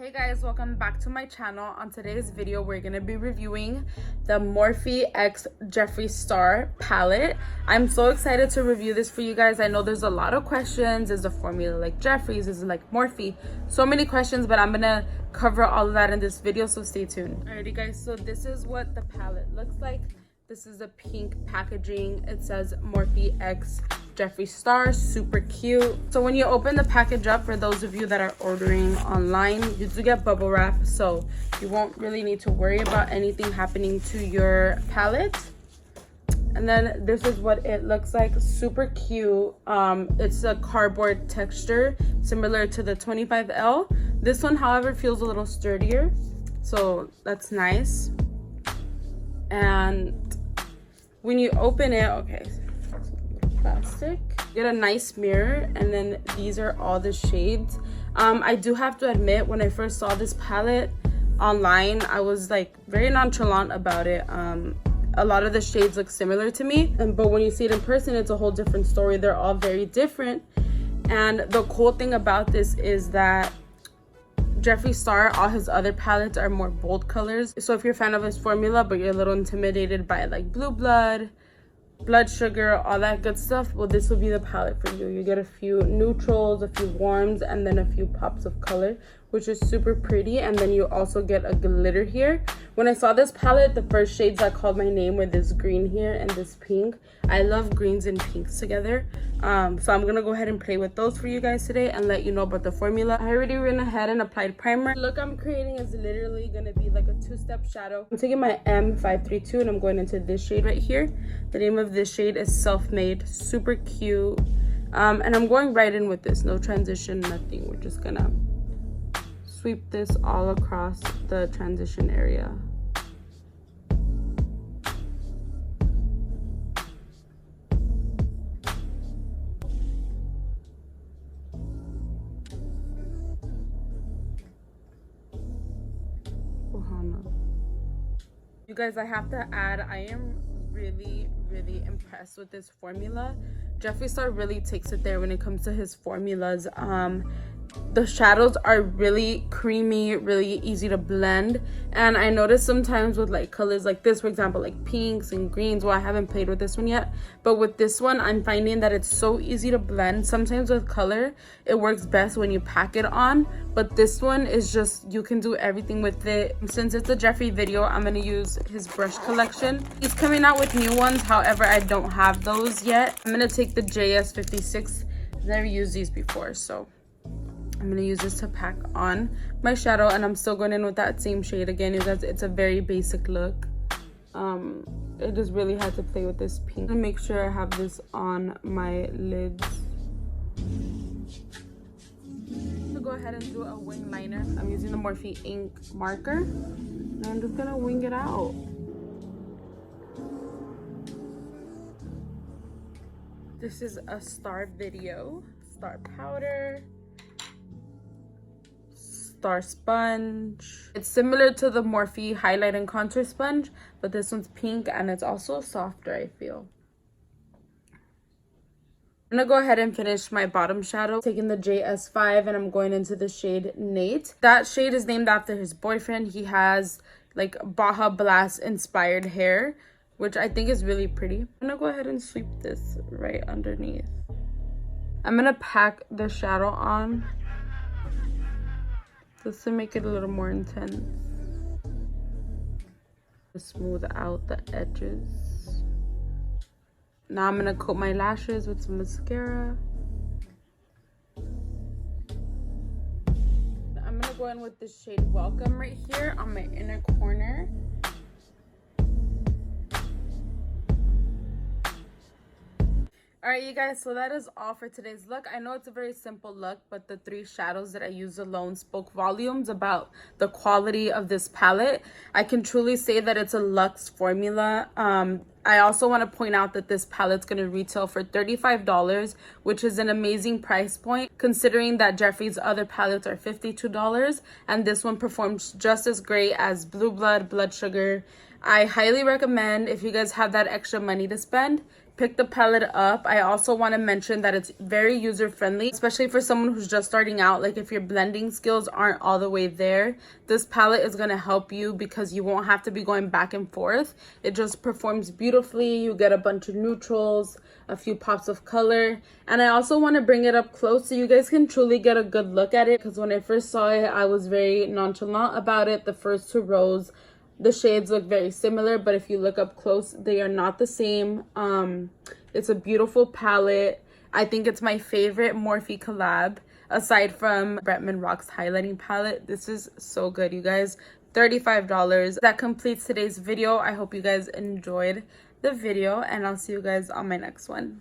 Hey guys, welcome back to my channel. On today's video we're going to be reviewing the Morphe x Jeffree Star palette. I'm so excited to review this for you guys. I know there's a lot of questions. Is the formula like Jeffree's? Is it like Morphe? So many questions, but I'm gonna cover all of that in this video, so stay tuned. Alrighty guys, so this is what the palette looks like. This is the pink packaging. It says Morphe x Jeffree Star, super cute. So when you open the package up, for those of you that are ordering online, you do get bubble wrap, so you won't really need to worry about anything happening to your palette. And then this is what it looks like, super cute. It's a cardboard texture similar to the 25L. This one, however, feels a little sturdier, so that's nice. And when you open it, okay, plastic, get a nice mirror, and then these are all the shades. I do have to admit, when I first saw this palette online, I was like very nonchalant about it. A lot of the shades look similar to me, but when you see it in person, it's a whole different story. They're all very different. And the cool thing about this is that Jeffree Star, all his other palettes are more bold colors. So if you're a fan of his formula but you're a little intimidated by like blue blood sugar, all that good stuff, well, this will be the palette for you. You get a few neutrals, a few warms, and then a few pops of color, which is super pretty. And then you also get a glitter here. When I saw this palette, the first shades that called my name were this green here and this pink. I love greens and pinks together, so I'm gonna go ahead and play with those for you guys today and let you know about the formula. I already went ahead and applied primer. The look I'm creating is literally gonna be like a two-step shadow. I'm taking my M532 and I'm going into this shade right here. The name of this shade is Self-Made, super cute. And I'm going right in with this, no transition, nothing. We're just gonna sweep this all across the transition area. You guys, I have to add, I am really impressed with this formula. Jeffree Star really takes it there when it comes to his formulas. The shadows are really creamy, really easy to blend. And I notice sometimes with like colors like this, for example, like pinks and greens, well, I haven't played with this one yet, but with this one, I'm finding that it's so easy to blend. Sometimes with color, it works best when you pack it on, but this one is just, you can do everything with it. Since it's a Jeffree video, I'm gonna use his brush collection. He's coming out with new ones, however, I don't have those yet. I'm gonna take the JS56. I've never used these before, so I'm gonna use this to pack on my shadow, and I'm still going in with that same shade again. You guys, it's a very basic look. I just really had to play with this pink. I'm gonna make sure I have this on my lids. I'm gonna go ahead and do a wing liner. I'm using the Morphe ink marker, and I'm just gonna wing it out. This is a Star video, Star powder, Star sponge. It's similar to the Morphe highlight and contour sponge, but this one's pink and it's also softer, I feel. I'm gonna go ahead and finish my bottom shadow, taking the JS5, and I'm going into the shade Nate. That shade is named after his boyfriend. He has like Baja Blast inspired hair, which I think is really pretty. I'm gonna go ahead and sweep this right underneath. I'm gonna pack the shadow on just to make it a little more intense. Smooth out the edges. Now I'm gonna coat my lashes with some mascara. I'm gonna go in with this shade Welcome right here on my inner corner. All right, you guys, so that is all for today's look. I know it's a very simple look, but the three shadows that I used alone spoke volumes about the quality of this palette. I can truly say that it's a luxe formula. I also want to point out that this palette's going to retail for $35, which is an amazing price point considering that Jeffree's other palettes are $52, and this one performs just as great as Blue Blood, Blood Sugar. I highly recommend, if you guys have that extra money to spend, pick the palette up. I also want to mention that it's very user friendly, especially for someone who's just starting out. Like if your blending skills aren't all the way there, this palette is going to help you because you won't have to be going back and forth. It just performs beautifully. You get a bunch of neutrals, a few pops of color. And I also want to bring it up close so you guys can truly get a good look at it, because when I first saw it, I was very nonchalant about it. The first 2 rows, the shades look very similar, but if you look up close, they are not the same. It's a beautiful palette. I think it's my favorite Morphe collab aside from Bretman Rock's highlighting palette. This is so good, you guys. $35. That completes today's video. I hope you guys enjoyed the video, and I'll see you guys on my next one.